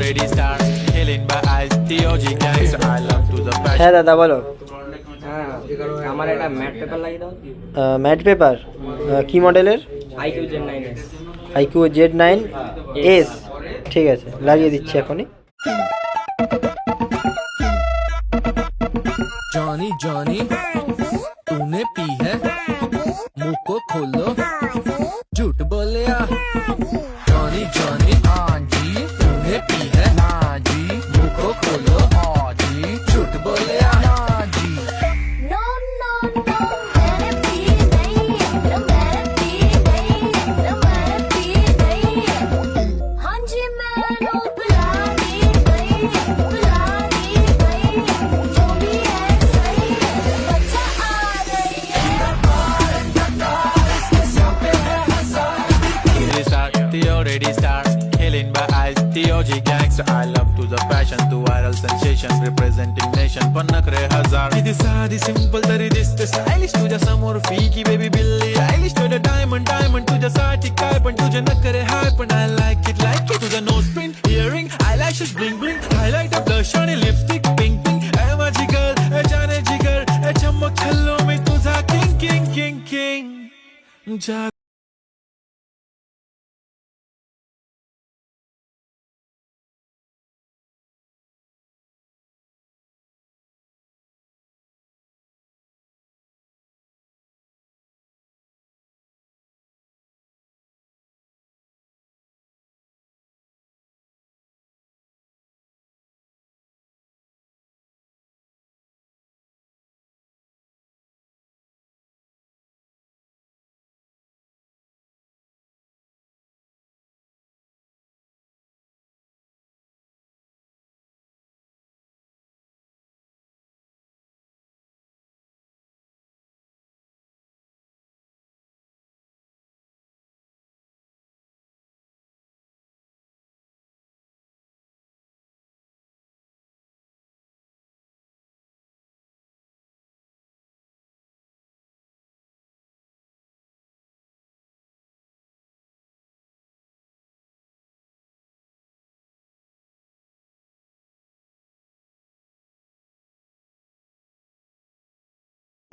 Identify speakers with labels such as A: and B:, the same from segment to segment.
A: already start killing by eyes TOG gangs I love to the passion
B: হ্যাঁ দাদা বলো।
C: হ্যাঁ আমার একটা ম্যাট পেপার লাগিয়ে দাও।
B: ম্যাট পেপার কি মডেলের?
C: IQ gen 9s।
B: IQ Z9S, ঠিক আছে লাগিয়ে দিচ্ছি এখনই।
D: जॉनी जॉनी तूने पी है मुंह को खोलो झूठ बोलिया जॉनी जॉनी हाँ जी तूने पी है ना जी मुंह को खोलो हाँ जी झूठ बोलिया हाँ जी
E: No, no, no, मैंने पी नहीं है, no मैंने पी नहीं है, no मैंने पी नहीं है। हाँ जी मैंने बुला दी गई है, बुला दी गई है, जो भी है सही है, बच्चा आ रही है।
A: They already start killing by eyes TOG gangs I love to the passion to viral sensation representing nation पन्नकरे हजार किती साधी simple तरी दिसते stylish तुझ्या समोर फीकी baby बिल्ली Eilish तुझ्या diamond तुझ्यासाठी काय पण तुझे नखरे हाय पण I like it तुझं nose print earring eyelashes bling bling highlight blush आणि lipstick pink pink ए माझी girl ए जाने जिगर ए चमक छल्लो मी तुझा king king king king जा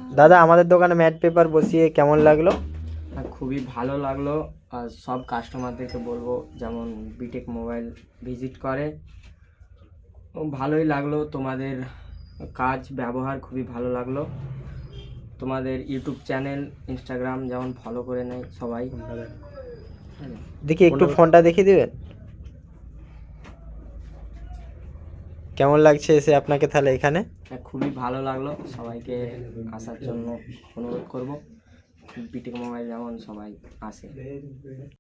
B: দাদা আমাদের দোকানে ম্যাট পেপার বসিয়ে কেমন লাগলো?
C: খুবই ভালো লাগলো। আর সব কাস্টমারদেরকে বলবো যেমন বিটেক মোবাইল ভিজিট করে। ভালোই লাগলো, তোমাদের কাজ ব্যবহার খুবই ভালো লাগলো। তোমাদের ইউটিউব চ্যানেল ইনস্টাগ্রাম যেমন ফলো করে নেয় সবাই।
B: দেখি একটু ফোনটা দেখিয়ে দিবেন কেমন লাগছে এসে আপনাকে তাহলে এখানে?
C: খুবই ভালো লাগলো, সবাইকে আসার জন্য অনুরোধ করব। বিটেক মোবাইল যেমন সবাই আসে।